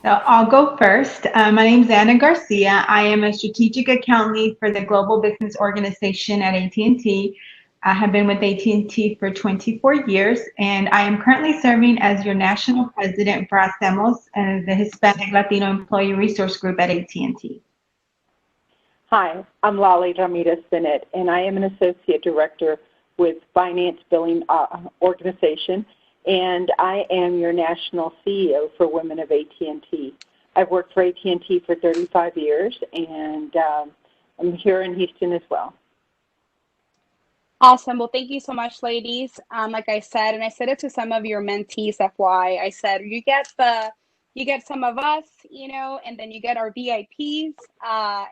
So I'll go first. My name is Anna Garcia. I am a strategic account lead for the Global Business Organization at AT&T. I have been with AT&T for 24 years, and I am currently serving as your national president for Hacemos, the Hispanic Latino Employee Resource Group at AT&T. Hi, I'm Lollie Ramirez Bennett, and I am an associate director with Finance Billing Organization, and I am your national CEO for Women of AT&T. I've worked for AT&T for 35 years, and I'm here in Houston as well. Awesome. Well, thank you so much, ladies. Like I said, and I said it to some of your mentees, FY, I said, you get some of us, and then you get our VIPs,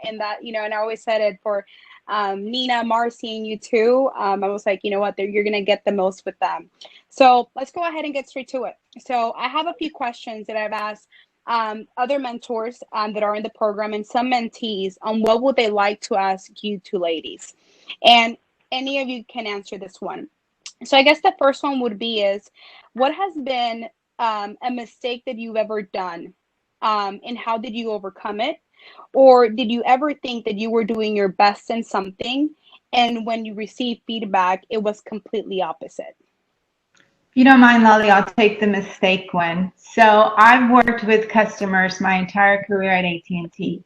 and that, and I always said it for Nina, Marcy, and you too. I was like, you know what, you're going to get the most with them. So let's go ahead and get straight to it. So I have a few questions that I've asked other mentors that are in the program and some mentees on what would they like to ask you two ladies. And any of you can answer this one. So I guess the first one would be is, what has been a mistake that you've ever done, and how did you overcome it? Or did you ever think that you were doing your best in something, and when you received feedback, it was completely opposite? If you don't mind, Lolly, I'll take the mistake one. So I've worked with customers my entire career at AT&T.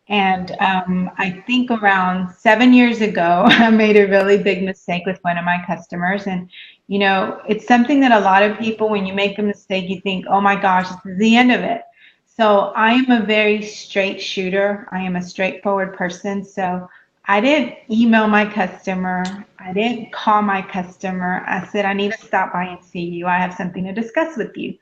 And I think around 7 years ago, I made a really big mistake with one of my customers. And, it's something that a lot of people, when you make a mistake, you think, oh my gosh, this is the end of it. So I am a very straight shooter. I am a straightforward person. So I didn't email my customer. I didn't call my customer. I said, I need to stop by and see you. I have something to discuss with you.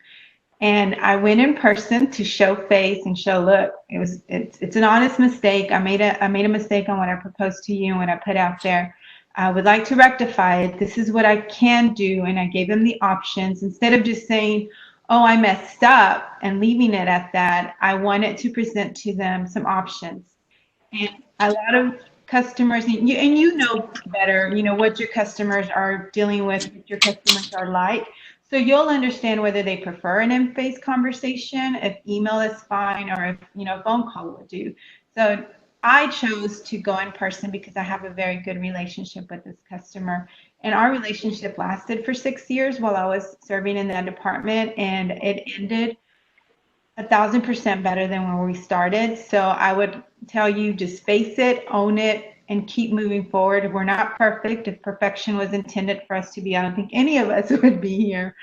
And I went in person to show face and show, look, it's an honest mistake. I made a mistake on what I proposed to you and what I put out there. I would like to rectify it. This is what I can do. And I gave them the options instead of just saying, oh, I messed up and leaving it at that. I wanted to present to them some options. And a lot of customers, and you know better, what your customers are dealing with, what your customers are like. So you'll understand whether they prefer an in-face conversation, if email is fine, or if a phone call will do. So I chose to go in person because I have a very good relationship with this customer. And our relationship lasted for 6 years while I was serving in that department, and it ended 1,000% better than when we started. So I would tell you, just face it, own it, and keep moving forward. We're not perfect. If perfection was intended for us to be, I don't think any of us would be here.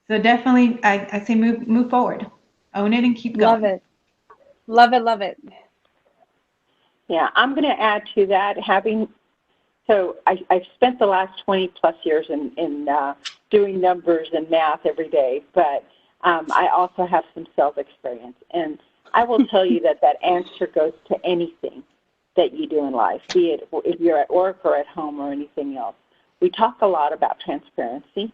So definitely, I say move forward, own it, and keep going. Love it. Love it. Love it. Yeah, I'm going to add to that. I've spent the last 20 plus years in doing numbers and math every day, but I also have some sales experience. And I will tell you that answer goes to anything that you do in life, be it if you're at work or at home or anything else. We talk a lot about transparency,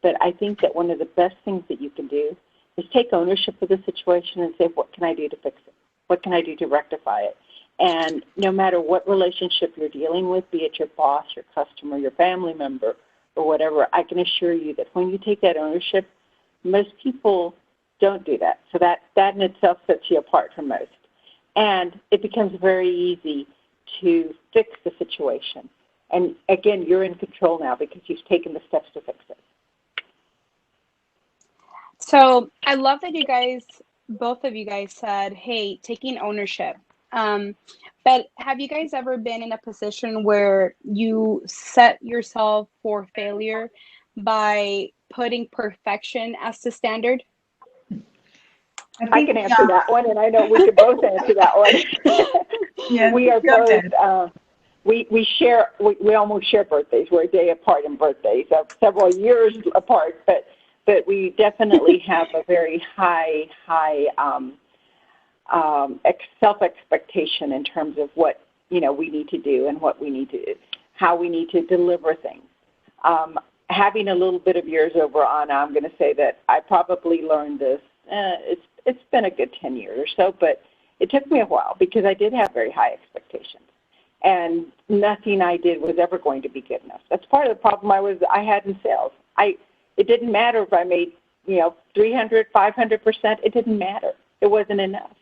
but I think that one of the best things that you can do is take ownership of the situation and say, what can I do to fix it? What can I do to rectify it? And no matter what relationship you're dealing with, be it your boss, your customer, your family member, or whatever, I can assure you that when you take that ownership, most people don't do that. So that in itself sets you apart from most. And it becomes very easy to fix the situation. And again, you're in control now because you've taken the steps to fix it. So I love that both of you guys said, hey, taking ownership. But have you guys ever been in a position where you set yourself for failure by putting perfection as the standard? I can answer that one, and I know we can both answer that one. Yes, we are both. We almost share birthdays. We're a day apart in birthdays, several years apart, but we definitely have a very high self-expectation in terms of what we need to do and how we need to deliver things. Having a little bit of years over Anna, I'm going to say that I probably learned this. It's been a good 10 years or so, but it took me a while because I did have very high expectations, and nothing I did was ever going to be good enough. That's part of the problem I had in sales. It didn't matter if I made 300, 500%. It didn't matter. It wasn't enough.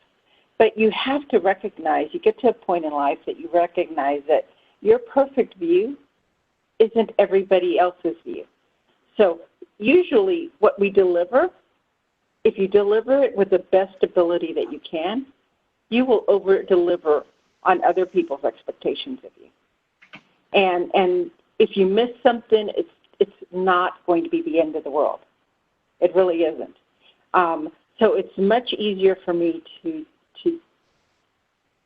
But you have to recognize, you get to a point in life that you recognize that your perfect view isn't everybody else's view. So usually what we deliver, if you deliver it with the best ability that you can, you will over-deliver on other people's expectations of you. And if you miss something, it's not going to be the end of the world. It really isn't. So it's much easier for me to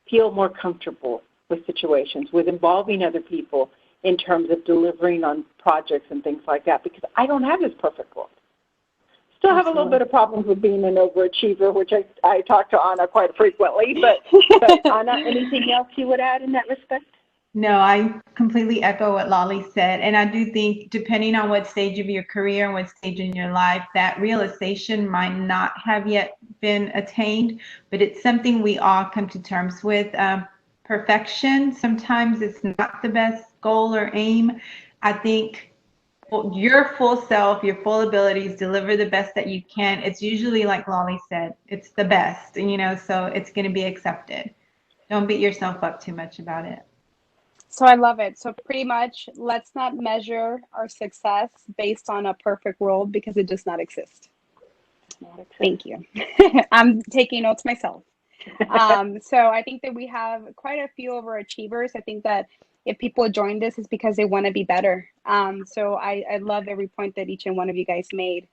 feel more comfortable with situations, with involving other people in terms of delivering on projects and things like that, because I don't have this perfect world. Still have a little bit of problems with being an overachiever, which I talk to Anna quite frequently. But Anna, anything else you would add in that respect? No, I completely echo what Lollie said. And I do think, depending on what stage of your career and what stage in your life, that realization might not have yet been attained, but it's something we all come to terms with. Perfection, sometimes it's not the best goal or aim. I think your full self, your full abilities, deliver the best that you can. It's usually, like Lollie said, it's the best, so it's going to be accepted. Don't beat yourself up too much about it. So I love it. So pretty much, let's not measure our success based on a perfect world, because it does not exist. Thank you. I'm taking notes myself. So I think that we have quite a few overachievers. I think that if people join this, it's because they want to be better. So I love every point that each and one of you guys made.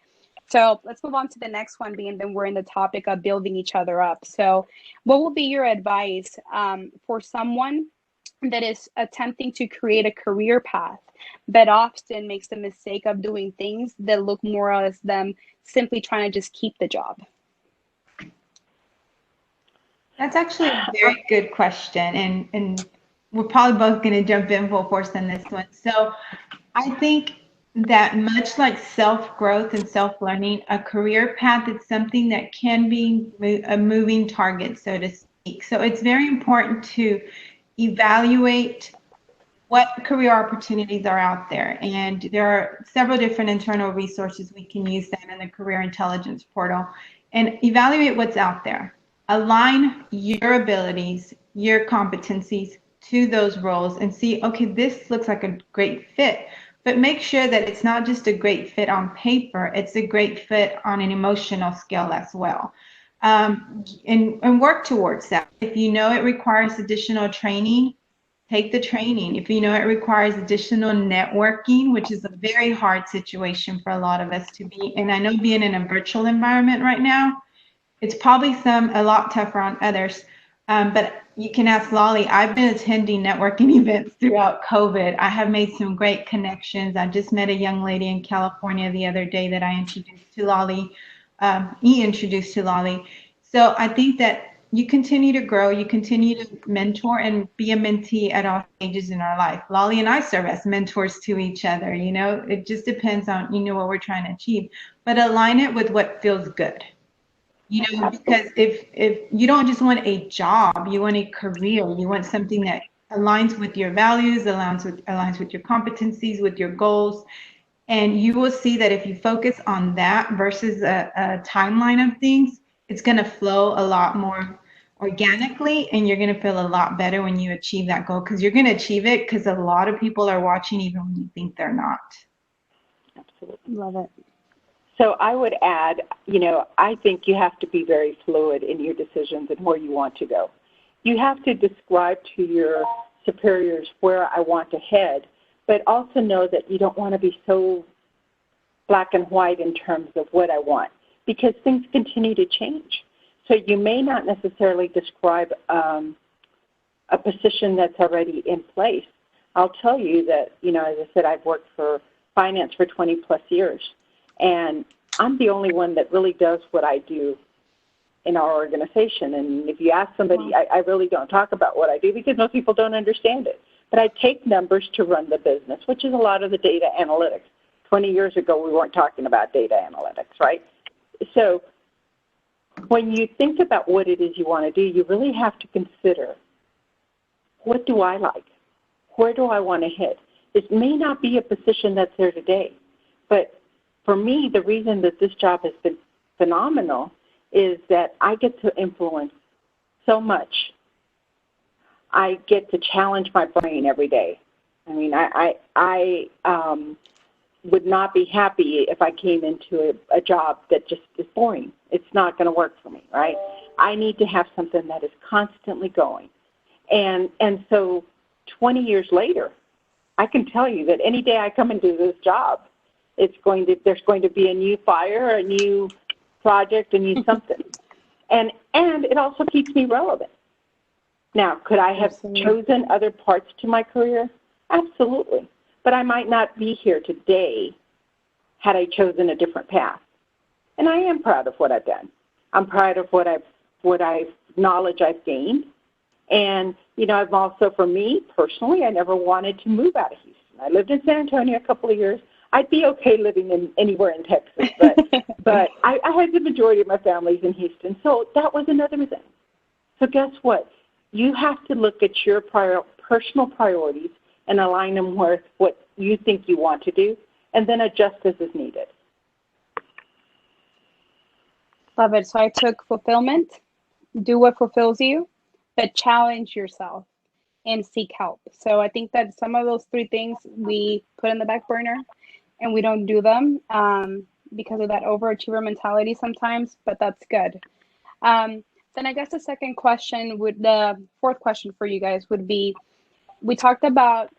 So let's move on to the next one, being that we're in the topic of building each other up. So what will be your advice for someone that is attempting to create a career path, but often makes the mistake of doing things that look more as them simply trying to just keep the job? That's actually a very good question, and we're probably both going to jump in full force on this one. So I think that much like self-growth and self-learning, a career path is something that can be a moving target, so to speak. So it's very important to evaluate what career opportunities are out there. And there are several different internal resources we can use that in the Career Intelligence Portal, and evaluate what's out there. Align your abilities, your competencies to those roles and see, okay, this looks like a great fit. But make sure that it's not just a great fit on paper, it's a great fit on an emotional scale as well. And work towards that. If you know it requires additional training, take the training. If you know it requires additional networking, which is a very hard situation for a lot of us to be, and I know being in a virtual environment right now, it's probably a lot tougher on others. But you can ask Lollie. I've been attending networking events throughout COVID. I have made some great connections. I just met a young lady in California the other day that I introduced to Lollie. He introduced to Lollie. So I think that you continue to grow, you continue to mentor and be a mentee at all stages in our life. Lollie and I serve as mentors to each other. It just depends on, what we're trying to achieve, but align it with what feels good. Because if you don't just want a job, you want a career, you want something that aligns with your values, aligns with your competencies, with your goals. And you will see that if you focus on that versus a timeline of things, it's going to flow a lot more organically, and you're going to feel a lot better when you achieve that goal, because you're going to achieve it because a lot of people are watching even when you think they're not. Absolutely. Love it. So I would add, I think you have to be very fluid in your decisions and where you want to go. You have to describe to your superiors where I want to head, but also know that you don't want to be so black and white in terms of what I want, because things continue to change. So you may not necessarily describe a position that's already in place. I'll tell you that, as I said, I've worked for finance for 20 plus years. And I'm the only one that really does what I do in our organization. And if you ask somebody, I really don't talk about what I do because most people don't understand it. But I take numbers to run the business, which is a lot of the data analytics. 20 years ago, we weren't talking about data analytics, right? So when you think about what it is you want to do, you really have to consider, what do I like? Where do I want to hit? It may not be a position that's there today, but for me, the reason that this job has been phenomenal is that I get to influence so much. I get to challenge my brain every day. I mean, I would not be happy if I came into a job that just is boring. It's not going to work for me, right? I need to have something that is constantly going. And so 20 years later, I can tell you that any day I come into this job, there's going to be a new fire, a new project, a new something. And it also keeps me relevant. Now, could I have chosen other parts to my career? Absolutely. But I might not be here today had I chosen a different path. And I am proud of what I've done. I'm proud of what knowledge I've gained. And, you know, I've also, for me personally, I never wanted to move out of Houston. I lived in San Antonio a couple of years. I'd be okay living anywhere in Texas, but I had the majority of my families in Houston, so that was another thing. So guess what? You have to look at your personal priorities and align them with what you think you want to do, and then adjust as is needed. Love it. So I took fulfillment, do what fulfills you, but challenge yourself and seek help. So I think that some of those three things we put in the back burner and we don't do them because of that overachiever mentality sometimes, but that's good. Then I guess the fourth question for you guys would be, we talked about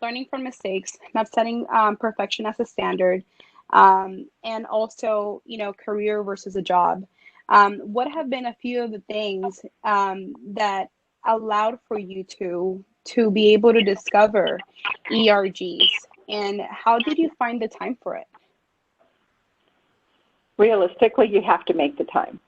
learning from mistakes, not setting perfection as a standard, and also, you know, career versus a job. What have been a few of the things that allowed for you to be able to discover ERGs, and how did you find the time for it? Realistically, you have to make the time,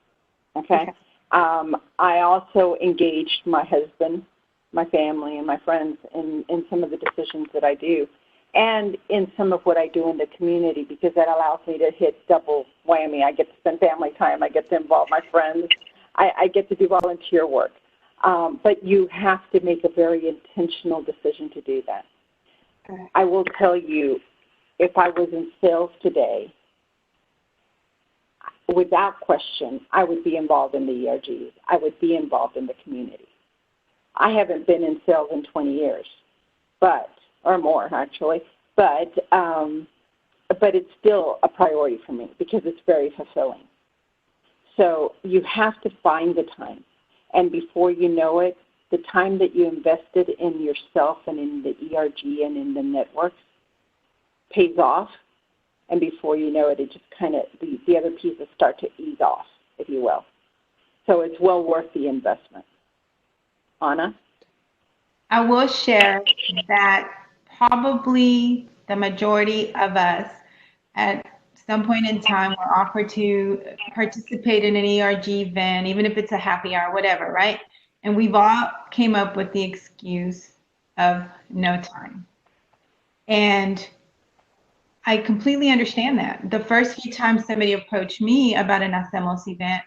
okay? I also engaged my husband, my family, and my friends in some of the decisions that I do, and in some of what I do in the community, because that allows me to hit double whammy. I get to spend family time. I get to involve my friends. I get to do volunteer work. But you have to make a very intentional decision to do that. I will tell you, if I was in sales today, without question, I would be involved in the ERGs. I would be involved in the community. I haven't been in sales in 20 years, or more actually, but it's still a priority for me because it's very fulfilling. So you have to find the time, and before you know it, the time that you invested in yourself and in the ERG and in the networks pays off. And before you know it, it just kind of, the other pieces start to ease off, if you will. So it's well worth the investment. Anna? I will share that probably the majority of us at some point in time were offered to participate in an ERG event, even if it's a happy hour, whatever, right? And we've all came up with the excuse of no time. And I completely understand that. The first few times somebody approached me about an Hacemos event,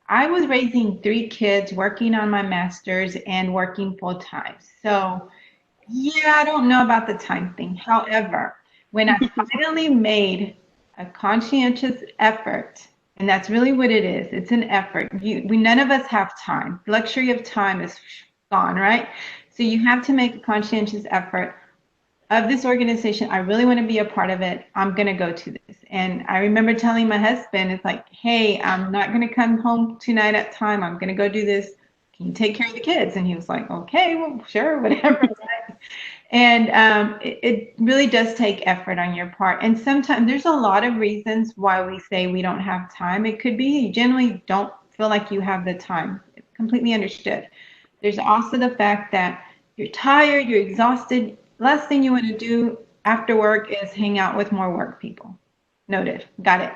I was raising 3 kids, working on my master's, and working full time. So, yeah, I don't know about the time thing. However, when I finally made a conscientious effort, and that's really what it is, it's an effort. None of us have time. The luxury of time is gone, right? So you have to make a conscientious effort of this organization. I really want to be a part of it. I'm going to go to this. And I remember telling my husband, it's like, hey, I'm not going to come home tonight at time. I'm going to go do this. Can you take care of the kids? And he was like, okay, well, sure, whatever. And it really does take effort on your part. And sometimes there's a lot of reasons why we say we don't have time. It could be you generally don't feel like you have the time. It's completely understood. There's also the fact that you're tired, you're exhausted. Last thing you want to do after work is hang out with more work people. Noted. Got it.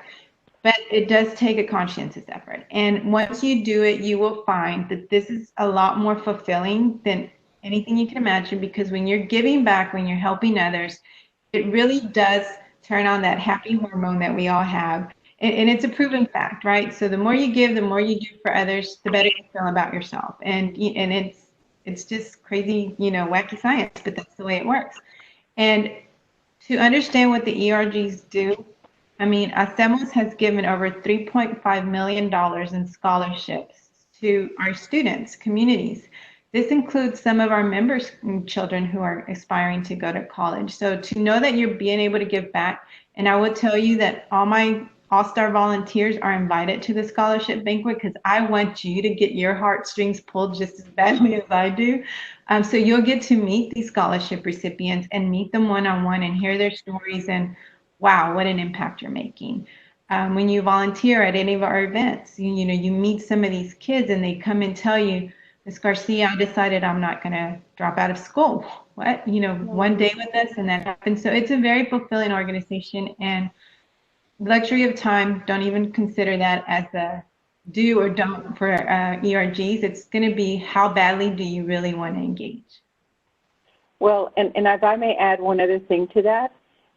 But it does take a conscientious effort. And once you do it, you will find that this is a lot more fulfilling than anything you can imagine, because when you're giving back, when you're helping others, it really does turn on that happy hormone that we all have. And it's a proven fact, right? So the more you give, the more you do for others, the better you feel about yourself. And it's just crazy, wacky science, but that's the way it works. And to understand what the ERGs do, I mean, Hacemos has given over $3.5 million in scholarships to our students, communities. This includes some of our members' children who are aspiring to go to college. So to know that you're being able to give back, and I will tell you that all my all-star volunteers are invited to the scholarship banquet because I want you to get your heartstrings pulled just as badly as I do. So you'll get to meet these scholarship recipients and meet them one-on-one and hear their stories and wow, what an impact you're making. When you volunteer at any of our events, you meet some of these kids and they come and tell you, Miss Garcia, I decided I'm not going to drop out of school. What? One day with us and that happened. So it's a very fulfilling organization, and luxury of time, don't even consider that as a do or don't for ERGs. It's going to be how badly do you really want to engage? Well, and if I may add one other thing to that,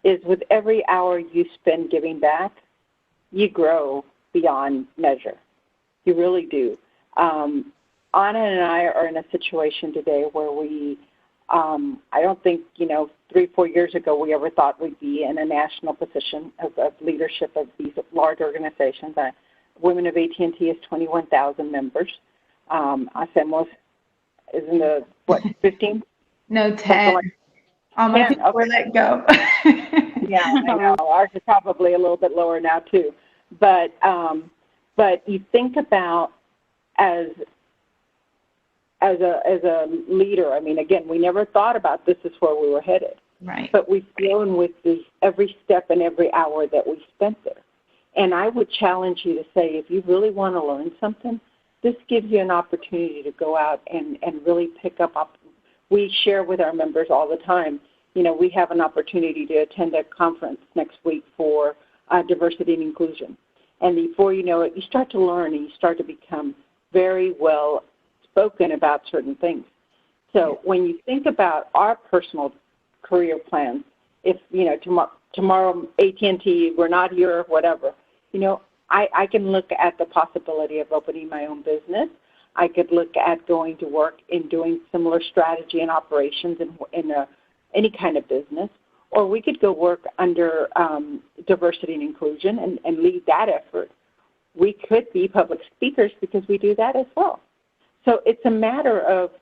is with every hour you spend giving back, you grow beyond measure. You really do. Anna and I are in a situation today where we, I don't think, 3-4 years ago we ever thought we'd be in a national position of leadership of these large organizations. Women of AT&T is 21,000 members. Hacemos is in the, 15? No, 10. All my people were let go. Yeah, I know. Ours is probably a little bit lower now too. But you think about as a leader. I mean, again, we never thought about this is where we were headed. Right. But we've grown with this every step and every hour that we spent there. And I would challenge you to say, if you really want to learn something, this gives you an opportunity to go out and really pick up. We share with our members all the time. We have an opportunity to attend a conference next week for diversity and inclusion. And before you know it, you start to learn and you start to become very well spoken about certain things. So when you think about our personal career plans, if, tomorrow AT&T, we're not here or whatever, I can look at the possibility of opening my own business. I could look at going to work in doing similar strategy and operations in any kind of business, or we could go work under diversity and inclusion and lead that effort. We could be public speakers because we do that as well. So it's a matter of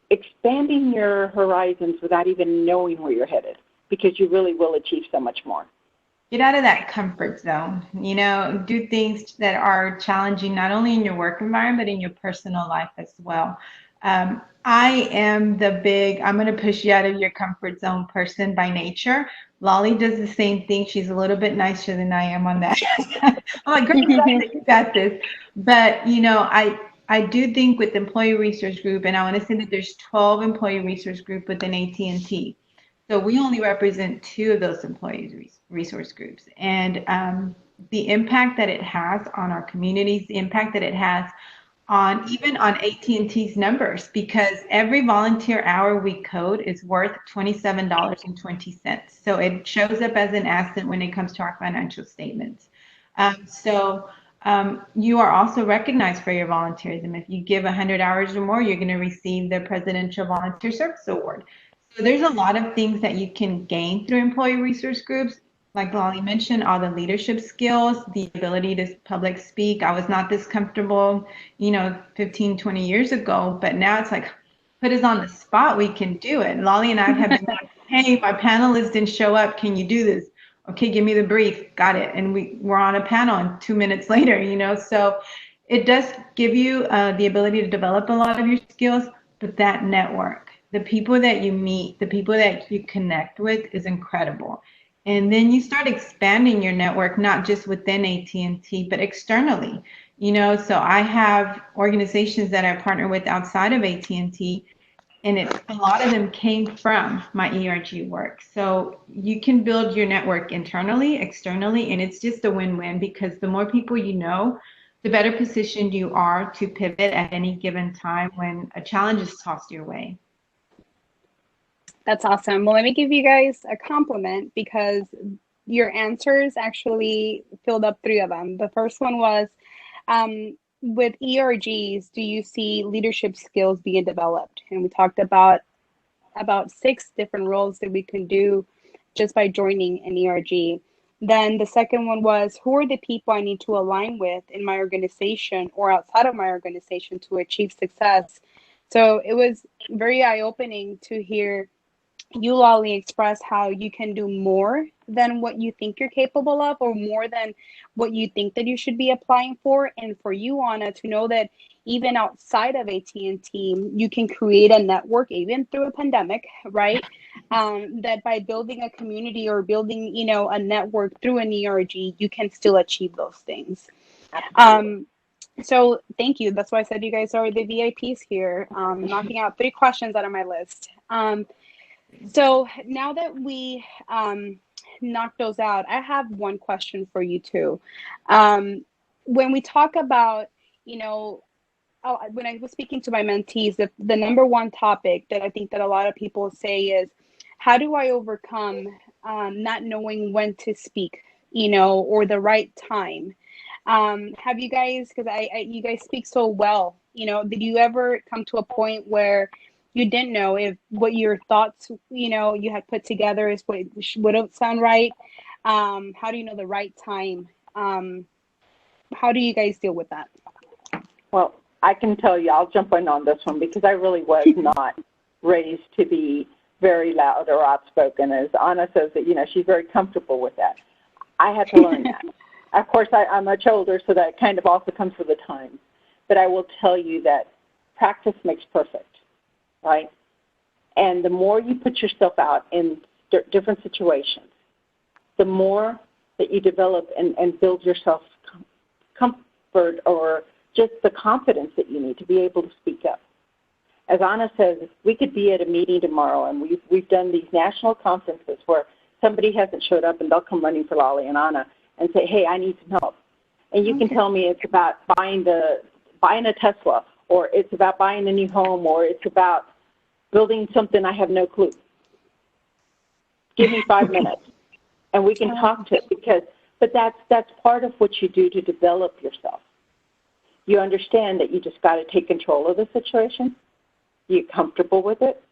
expanding your horizons without even knowing where you're headed, because you really will achieve so much more. Get out of that comfort zone, do things that are challenging, not only in your work environment, but in your personal life as well. I am I'm going to push you out of your comfort zone person by nature. Lollie does the same thing. She's a little bit nicer than I am on that. I'm like, great, you got this. But, I do think with Employee Resource Group, and I want to say that there's 12 Employee Resource Group within AT&T. So we only represent 2 of those employee resource groups. And the impact that it has on our communities, the impact that it has even on AT&T's numbers, because every volunteer hour we code is worth $27.20. So it shows up as an asset when it comes to our financial statements. You are also recognized for your volunteerism. If you give 100 hours or more, you're going to receive the Presidential Volunteer Service Award. So there's a lot of things that you can gain through employee resource groups. Like Lollie mentioned, all the leadership skills, the ability to public speak. I was not this comfortable, 15, 20 years ago, but now it's like, put us on the spot, we can do it. Lollie and I have been like, hey, my panelists didn't show up, can you do this? Okay, give me the brief, got it. And we're on a panel and 2 minutes later, so it does give you the ability to develop a lot of your skills, but that network, the people that you meet, the people that you connect with is incredible. And then you start expanding your network, not just within AT&T, but externally. So I have organizations that I partner with outside of AT&T, and a lot of them came from my ERG work. So you can build your network internally, externally, and it's just a win-win, because the more people you know, the better positioned you are to pivot at any given time when a challenge is tossed your way. That's awesome. Well, let me give you guys a compliment, because your answers actually filled up 3 of them. The first one was, with ERGs, do you see leadership skills being developed? And we talked about 6 different roles that we can do just by joining an ERG. Then the second one was, who are the people I need to align with in my organization or outside of my organization to achieve success? So it was very eye-opening to hear you, Lolly, express how you can do more than what you think you're capable of, or more than what you think that you should be applying for. And for you, Anna, to know that even outside of AT&T, you can create a network, even through a pandemic, right? That by building a community or building, a network through an ERG, you can still achieve those things. Absolutely. So thank you. That's why I said you guys are the VIPs here, knocking out 3 questions out of my list. So now that we knocked those out, I have one question for you too. When we talk about, when I was speaking to my mentees, the number one topic that I think that a lot of people say is, how do I overcome not knowing when to speak, or the right time? Have you guys, because you guys speak so well, did you ever come to a point where you didn't know if what your thoughts, you had put together is what wouldn't sound right? How do you know the right time? How do you guys deal with that? Well, I can tell you, I'll jump in on this one because I really was not raised to be very loud or outspoken. As Anna says that, she's very comfortable with that. I had to learn that. Of course, I'm much older, so that kind of also comes with the time. But I will tell you that practice makes perfect, right? And the more you put yourself out in different situations, the more that you develop and build yourself comfort or just the confidence that you need to be able to speak up. As Anna says, we could be at a meeting tomorrow, and we've done these national conferences where somebody hasn't showed up, and they'll come running for Lolly and Anna and say, hey, I need some help. And you can tell me it's about buying a Tesla, or it's about buying a new home, or it's about building something I have no clue. Give me 5 minutes, and we can talk to it but that's part of what you do to develop yourself. You understand that you just got to take control of the situation. You get comfortable with it.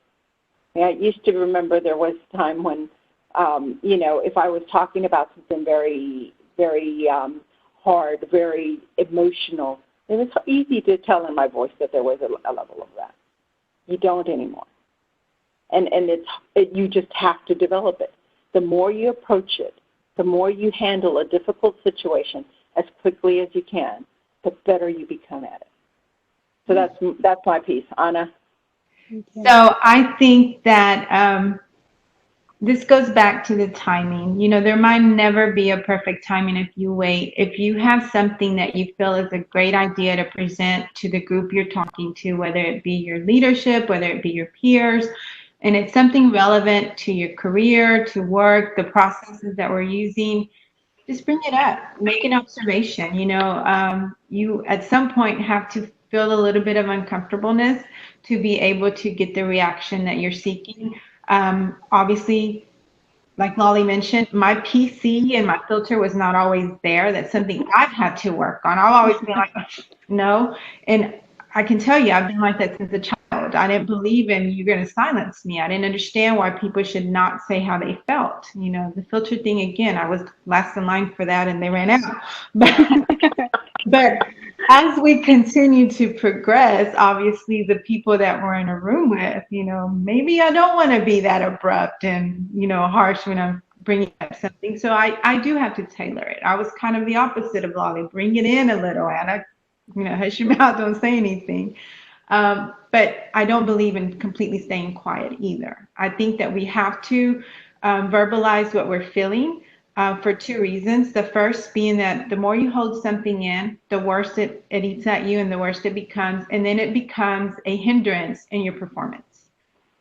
I used to remember there was a time when, if I was talking about something very, very hard, very emotional, it was easy to tell in my voice that there was a level of that. You don't anymore. And you just have to develop it. The more you approach it, the more you handle a difficult situation as quickly as you can, the better you become at it. So that's my piece. Anna? So I think that this goes back to the timing. There might never be a perfect timing if you wait. If you have something that you feel is a great idea to present to the group you're talking to, whether it be your leadership, whether it be your peers, and it's something relevant to your career, to work, the processes that we're using, just bring it up. Make an observation. You at some point have to feel a little bit of uncomfortableness to be able to get the reaction that you're seeking. Obviously, like Lolly mentioned, my PC and my filter was not always there. That's something I've had to work on. I'll always be like, no. And I can tell you, I've been like that since a child. I didn't believe in you're going to silence me. I didn't understand why people should not say how they felt. The filter thing, again, I was last in line for that and they ran out. But as we continue to progress, obviously the people that we're in a room with, maybe I don't want to be that abrupt and, harsh when I'm bringing up something. So I do have to tailor it. I was kind of the opposite of Lolly. Bring it in a little, and hush your mouth, don't say anything. But I don't believe in completely staying quiet either. I think that we have to verbalize what we're feeling. For 2 reasons. The first being that the more you hold something in, the worse it eats at you and the worse it becomes. And then it becomes a hindrance in your performance.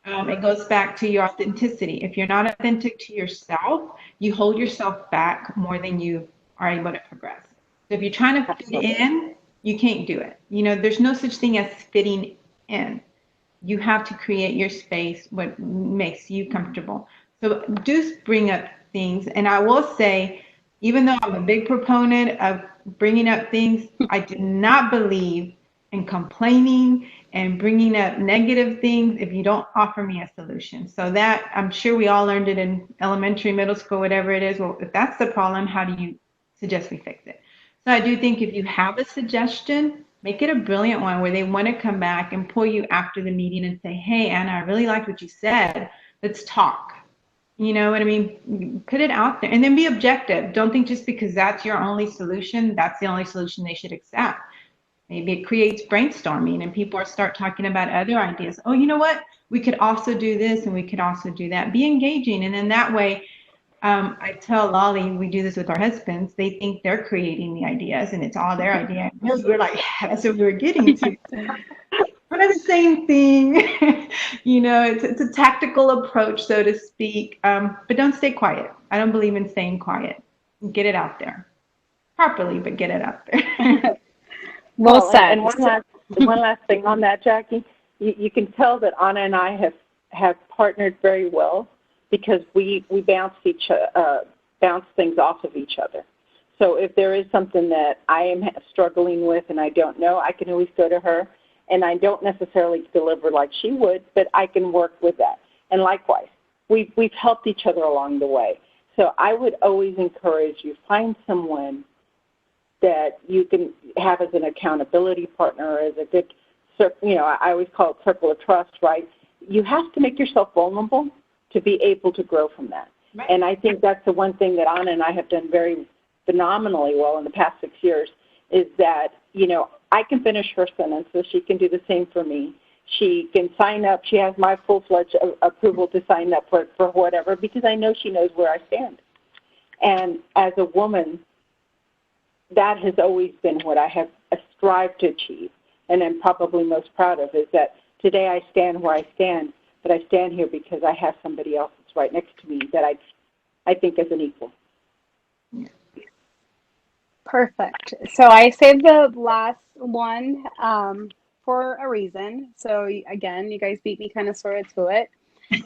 It goes back to your authenticity. If you're not authentic to yourself, you hold yourself back more than you are able to progress. So if you're trying to fit in, you can't do it. There's no such thing as fitting in. You have to create your space, what makes you comfortable. So do bring up things. And I will say, even though I'm a big proponent of bringing up things, I do not believe in complaining and bringing up negative things if you don't offer me a solution. So that, I'm sure we all learned it in elementary, middle school, whatever it is. Well, if that's the problem, how do you suggest we fix it? So I do think if you have a suggestion, make it a brilliant one where they want to come back and pull you after the meeting and say, hey, Anna, I really liked what you said. Let's talk. You know what I mean? Put it out there and then be objective. Don't think just because that's your only solution, that's the only solution they should accept. Maybe it creates brainstorming and people start talking about other ideas. Oh, you know what? We could also do this and we could also do that. Be engaging. And then that way, I tell Lollie, we do this with our husbands, they think they're creating the ideas and it's all their idea. We're like, yeah, that's what we were getting to. Kind of the same thing. You know, it's a tactical approach, so to speak. But don't stay quiet. I don't believe in staying quiet. Get it out there properly, but get it out there. Well said. And one last thing on that, Jackie. You can tell that Anna and I have partnered very well because we bounce things off of each other. So if there is something that I am struggling with and I don't know, I can always go to her. And I don't necessarily deliver like she would, but I can work with that. And likewise, we've helped each other along the way. So I would always encourage you, find someone that you can have as an accountability partner, as a good, you know, I always call it circle of trust, right? You have to make yourself vulnerable to be able to grow from that. Right. And I think that's the one thing that Anna and I have done very phenomenally well in the past 6 years is that, you know, I can finish her sentence, so she can do the same for me. She can sign up. She has my full-fledged approval to sign up for whatever because I know she knows where I stand. And as a woman, that has always been what I have strived to achieve, and I'm probably most proud of, is that today I stand where I stand, but I stand here because I have somebody else that's right next to me that I think is an equal. Perfect. So I saved the last one for a reason. So again, you guys beat me kind of sort of to it.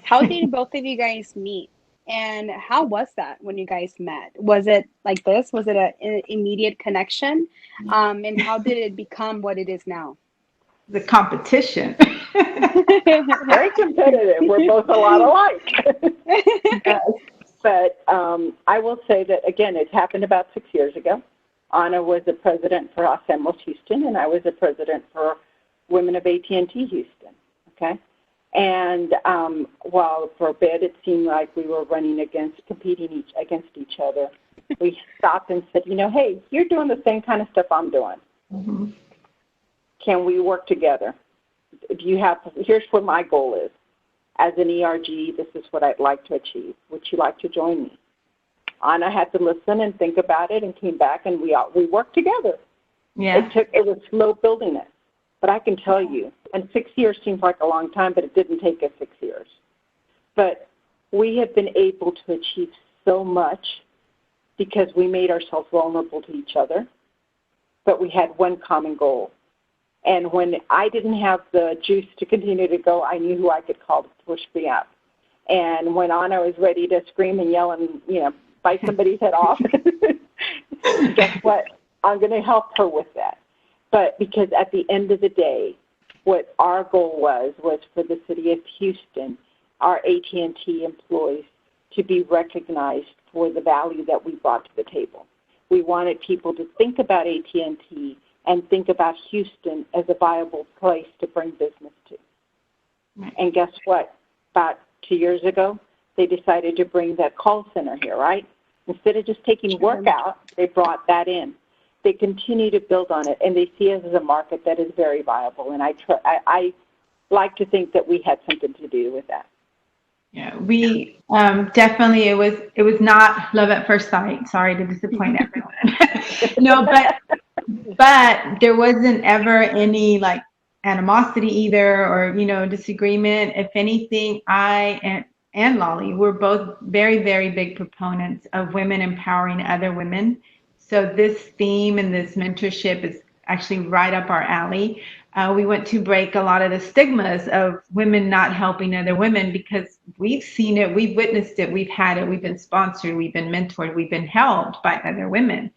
How did both of you guys meet? And how was that when you guys met? Was it like this? Was it an immediate connection? And how did it become what it is now? The competition. Very competitive. We're both a lot alike. But I will say that, again, it happened about 6 years ago. Anna was the president for Los Angeles Houston, and I was the president for Women of AT&T Houston, okay? And while for a bit it seemed like we were competing against each other, we stopped and said, you know, hey, you're doing the same kind of stuff I'm doing. Mm-hmm. Can we work together? Here's what my goal is. As an ERG, this is what I'd like to achieve. Would you like to join me? Anna had to listen and think about it and came back, and we worked together. Yeah. It was slow building it. But I can tell you, and 6 years seems like a long time, but it didn't take us 6 years. But we have been able to achieve so much because we made ourselves vulnerable to each other, but we had one common goal. And when I didn't have the juice to continue to go, I knew who I could call to push me up. And when Anna was ready to scream and yell and, you know, bite somebody's head off, guess what? I'm going to help her with that. But because at the end of the day, what our goal was for the city of Houston, our AT&T employees, to be recognized for the value that we brought to the table. We wanted people to think about AT&T and think about Houston as a viable place to bring business to. Right. And guess what? About 2 years ago, they decided to bring that call center here, right? Instead of just taking work out, they brought that in. They continue to build on it, and they see us as a market that is very viable. And I like to think that we had something to do with that. Yeah, we definitely, it was not love at first sight. Sorry to disappoint everyone. No, but there wasn't ever any like animosity either, or, you know, disagreement. If anything, I and Lollie, we're both very, very big proponents of women empowering other women. So this theme and this mentorship is actually right up our alley. We want to break a lot of the stigmas of women not helping other women, because we've seen it, we've witnessed it, we've had it, we've been sponsored, we've been mentored, we've been helped by other women.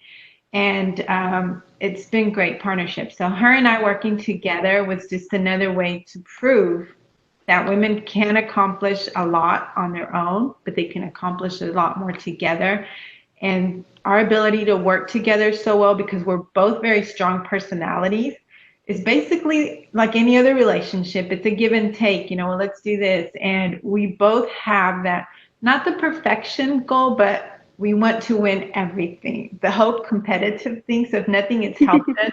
And it's been great partnership. So her and I working together was just another way to prove that women can accomplish a lot on their own, but they can accomplish a lot more together. And our ability to work together so well, because we're both very strong personalities, is basically like any other relationship. It's a give and take, well, let's do this. And we both have that, not the perfection goal, but we want to win everything. The whole competitive thing. So if nothing, it's helped us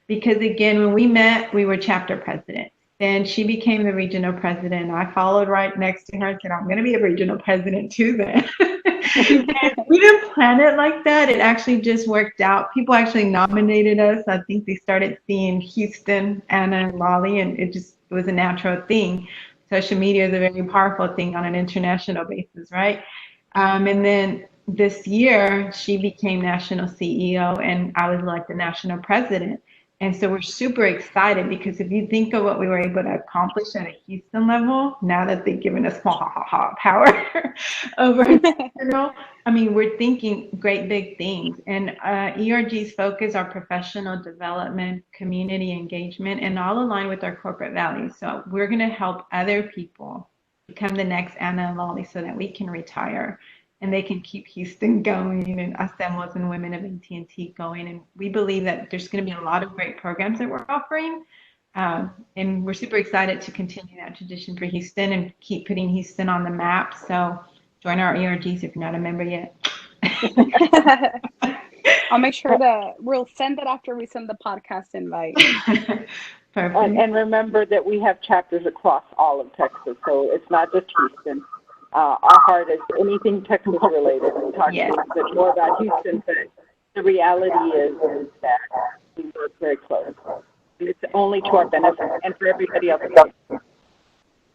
because again, when we met, we were chapter presidents. Then she became the regional president. I followed right next to her and said, I'm going to be a regional president too then. We didn't plan it like that. It actually just worked out. People actually nominated us. I think they started seeing Houston, Anna, and Lollie, and it was a natural thing. Social media is a very powerful thing on an international basis, right? And then this year, she became national CEO, and I was elected national president. And so we're super excited because if you think of what we were able to accomplish at a Houston level, now that they've given us power over, I mean, we're thinking great big things. And ERG's focus are professional development, community engagement, and all aligned with our corporate values. So we're going to help other people become the next Anna and Lollie so that we can retire and they can keep Houston going and us Emos and women of AT&T going. And we believe that there's going to be a lot of great programs that we're offering. And we're super excited to continue that tradition for Houston and keep putting Houston on the map. So join our ERGs if you're not a member yet. I'll make sure we'll send it after we send the podcast invite. Perfect. And remember that we have chapters across all of Texas, so it's not just Houston. Our heart is anything Texas related. We talk a little bit more about Houston, but the reality is that we work very close. It's only to our benefit and for everybody else.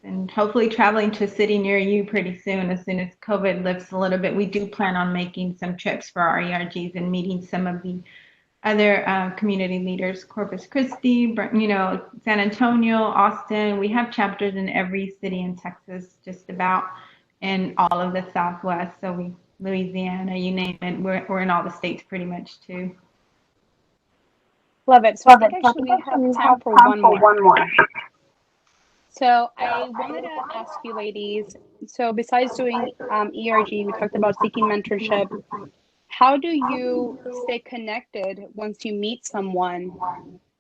And hopefully traveling to a city near you pretty soon as COVID lifts a little bit. We do plan on making some trips for our ERGs and meeting some of the other community leaders, Corpus Christi, San Antonio, Austin. We have chapters in every city in Texas, just about, and all of the Southwest. So Louisiana, you name it. We're in all the states pretty much too. Love it. So I think actually we have time for one more. So I wanted to ask you ladies, so besides doing ERG, we talked about seeking mentorship. How do you stay connected once you meet someone,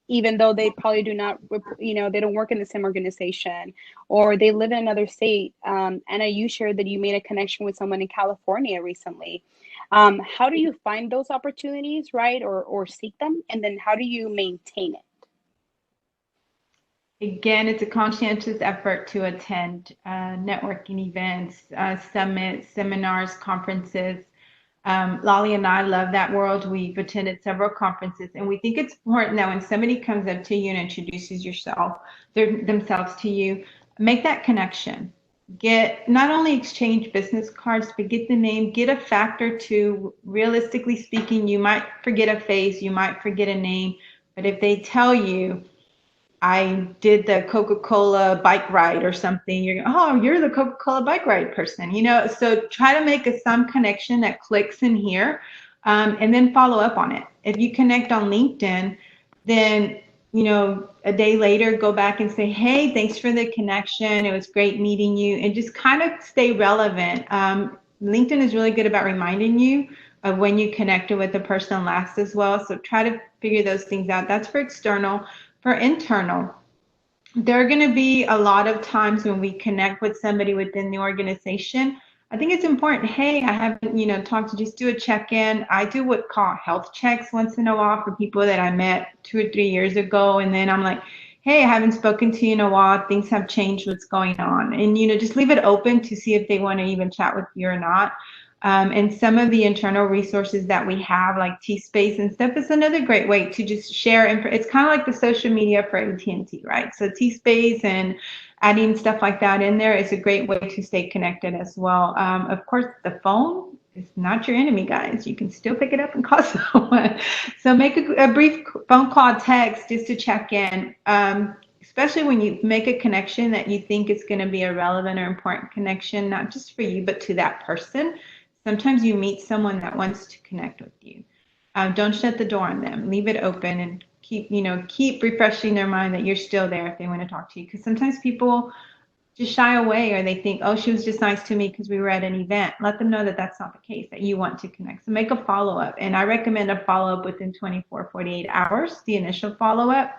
even though they probably do not, they don't work in the same organization or they live in another state? Anna, you shared that you made a connection with someone in California recently. How do you find those opportunities, right? Or seek them? And then how do you maintain it? Again, it's a conscientious effort to attend networking events, summits, seminars, conferences. Lollie and I love that world. We've attended several conferences, and we think it's important that when somebody comes up to you and introduces themselves to you, make that connection. Get not only exchange business cards, but get the name, get a fact or two. Realistically speaking, you might forget a face, you might forget a name, but if they tell you, I did the Coca-Cola bike ride or something, you're going, oh, you're the Coca-Cola bike ride person, so try to make some connection that clicks in here, and then follow up on it. If you connect on LinkedIn, then, a day later, go back and say, hey, thanks for the connection. It was great meeting you, and just kind of stay relevant. LinkedIn is really good about reminding you of when you connected with the person last as well. So try to figure those things out. That's for external. For internal, there are going to be a lot of times when we connect with somebody within the organization. I think it's important. Hey, I haven't, talked to, just do a check-in. I do what call health checks once in a while for people that I met 2 or 3 years ago. And then I'm like, hey, I haven't spoken to you in a while. Things have changed. What's going on? And, just leave it open to see if they want to even chat with you or not. And some of the internal resources that we have, like T-Space and stuff, is another great way to just share. It's kind of like the social media for AT&T, right? So T-Space and adding stuff like that in there is a great way to stay connected as well. Of course, the phone is not your enemy, guys. You can still pick it up and call someone. So make a brief phone call, text, just to check in. Especially when you make a connection that you think is going to be a relevant or important connection, not just for you, but to that person. Sometimes you meet someone that wants to connect with you. Don't shut the door on them. Leave it open and keep refreshing their mind that you're still there if they want to talk to you. Because sometimes people just shy away, or they think, oh, she was just nice to me because we were at an event. Let them know that that's not the case, that you want to connect. So make a follow-up. And I recommend a follow-up within 24, 48 hours, the initial follow-up.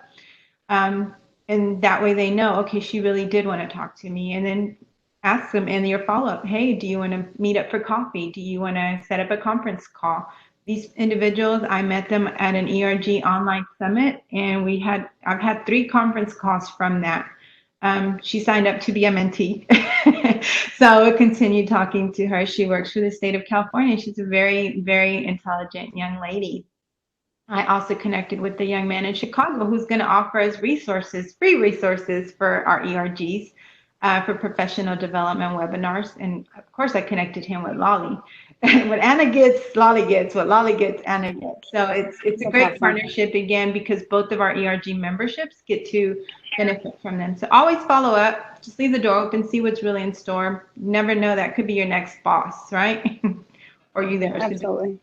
And that way they know, okay, she really did want to talk to me. And then ask them in your follow-up, hey, do you want to meet up for coffee? Do you want to set up a conference call? These individuals, I met them at an ERG online summit, and I've had 3 conference calls from that. She signed up to be a mentee. So we'll continue talking to her. She works for the state of California. She's a very, very intelligent young lady. I also connected with the young man in Chicago who's going to offer us resources, free resources for our ERGs, for professional development webinars. And of course, I connected him with Lollie. What Anna gets, Lollie gets. What Lollie gets, Anna gets. So it's a great partnership, again, because both of our ERG memberships get to benefit from them. So always follow up. Just leave the door open, see what's really in store. Never know, that could be your next boss, right? Or you there. Absolutely.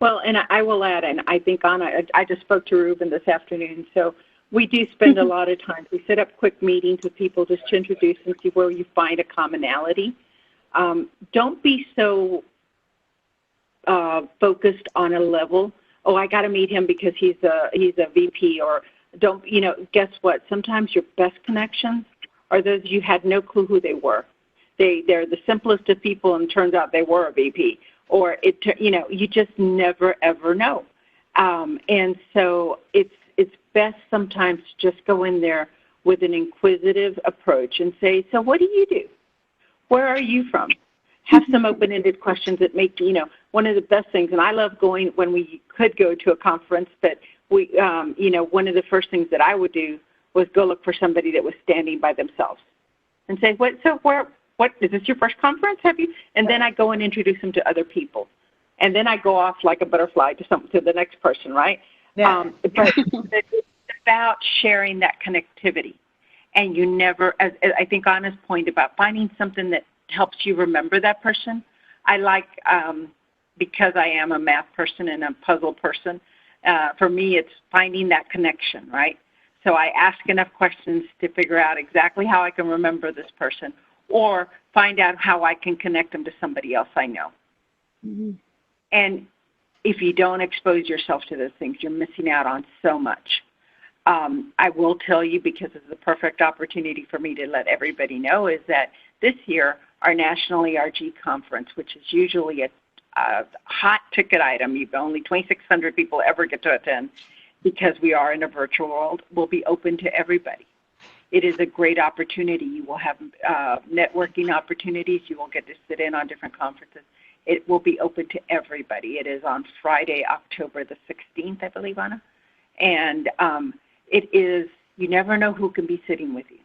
Well, and I will add, and I think Anna, I just spoke to Ruben this afternoon, so we do spend a lot of time. We set up quick meetings with people just to introduce and see where you find a commonality. Don't be so focused on a level. Oh, I got to meet him because he's a VP, or don't, guess what? Sometimes your best connections are those you had no clue who they were. They're the simplest of people, and it turns out they were a VP. Or you just never ever know, and so it's best sometimes to just go in there with an inquisitive approach and say, so what do you do? Where are you from? Have some open-ended questions that make one of the best things. And I love going when we could go to a conference, but we one of the first things that I would do was go look for somebody that was standing by themselves and say, what is this your first conference? Have you? And then I go and introduce them to other people, and then I go off like a butterfly to the next person, right? Yeah. But it's about sharing that connectivity, and you never. As I think Anna's point about finding something that helps you remember that person. I like because I am a math person and a puzzle person. For me, it's finding that connection, right? So I ask enough questions to figure out exactly how I can remember this person, or find out how I can connect them to somebody else I know. Mm-hmm. And if you don't expose yourself to those things, you're missing out on so much. I will tell you, because it's the perfect opportunity for me to let everybody know, is that this year, our National ERG Conference, which is usually a hot ticket item, only 2,600 people ever get to attend because we are in a virtual world, will be open to everybody. It is a great opportunity. You will have networking opportunities. You will get to sit in on different conferences. It will be open to everybody. It is on Friday, October the 16th, I believe, Anna. And it is, you never know who can be sitting with you.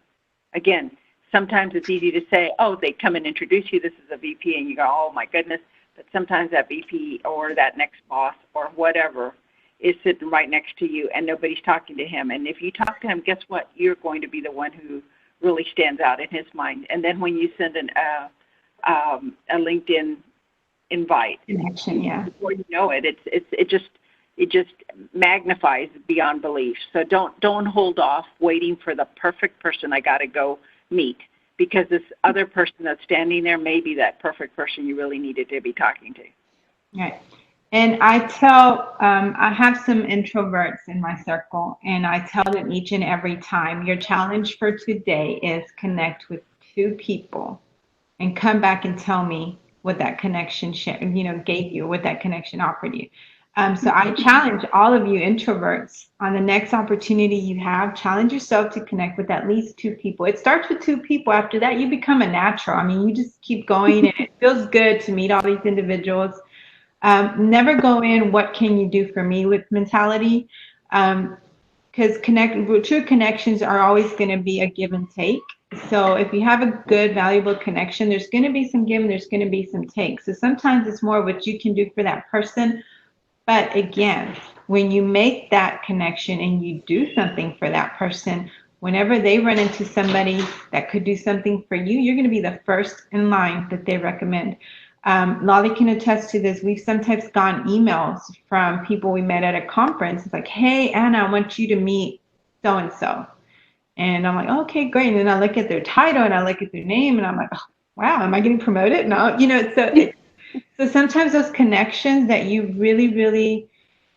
Again, sometimes it's easy to say, oh, they come and introduce you, this is a VP, and you go, oh, my goodness. But sometimes that VP or that next boss or whatever is sitting right next to you, and nobody's talking to him. And if you talk to him, guess what? You're going to be the one who really stands out in his mind. And then when you send a LinkedIn invite, connection, yeah, before you know it, it just magnifies beyond belief. So don't hold off waiting for the perfect person I got to go meet, because this other person that's standing there may be that perfect person you really needed to be talking to. Right. And I tell, I have some introverts in my circle, and I tell them each and every time, your challenge for today is connect with 2 people and come back and tell me what that connection gave you, what that connection offered you. So I challenge all of you introverts, on the next opportunity you have, challenge yourself to connect with at least 2 people. It starts with 2 people. After that, you become a natural. I mean, you just keep going, and it feels good to meet all these individuals. Never go in, what can you do for me with mentality, because true connections are always going to be a give and take. So if you have a good, valuable connection, there's going to be some give and there's going to be some take. So sometimes it's more what you can do for that person. But again, when you make that connection and you do something for that person, whenever they run into somebody that could do something for you, you're going to be the first in line that they recommend. Lolly can attest to this. We've sometimes gotten emails from people we met at a conference. It's like, hey, Anna, I want you to meet so-and-so. And I'm like, okay, great. And then I look at their title and I look at their name and I'm like, oh, wow, am I getting promoted? No, so sometimes those connections that you really, really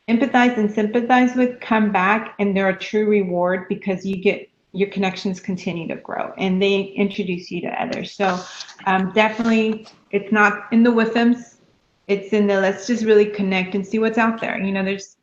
empathize and sympathize with come back, and they're a true reward because your connections continue to grow and they introduce you to others. So definitely, it's not in the Withams, it's in the let's just really connect and see what's out there.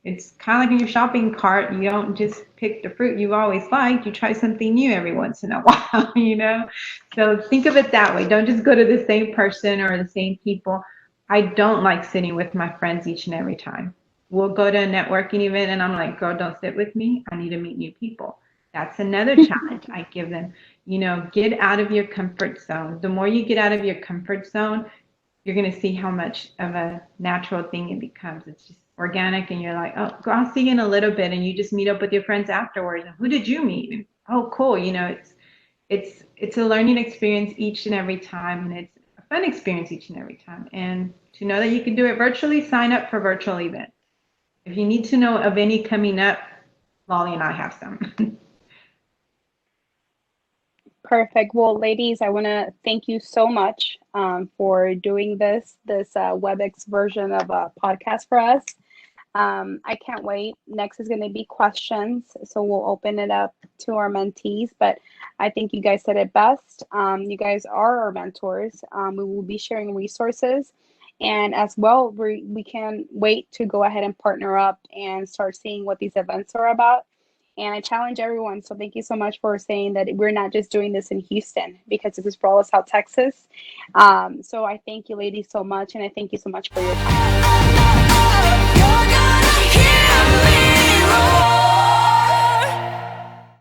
It's kind of like in your shopping cart. You don't just pick the fruit you've always liked. You try something new every once in a while. So think of it that way. Don't just go to the same person or the same people. I don't like sitting with my friends each and every time. We'll go to a networking event and I'm like, girl, don't sit with me. I need to meet new people. That's another challenge I give them. Get out of your comfort zone. The more you get out of your comfort zone, you're going to see how much of a natural thing it becomes. It's just organic and you're like, oh, I'll see you in a little bit. And you just meet up with your friends afterwards. And who did you meet? And, oh, cool. It's a learning experience each and every time. And it's a fun experience each and every time. And to know that you can do it virtually, sign up for virtual events. If you need to know of any coming up, Lolly and I have some. Perfect. Well, ladies, I want to thank you so much for doing this WebEx version of a podcast for us. I can't wait. Next is going to be questions. So we'll open it up to our mentees, but I think you guys said it best. You guys are our mentors. We will be sharing resources. And as well, we can wait to go ahead and partner up and start seeing what these events are about. And I challenge everyone. So thank you so much for saying that we're not just doing this in Houston, because this is for all of South Texas. So I thank you, ladies, so much. And I thank you so much for your time.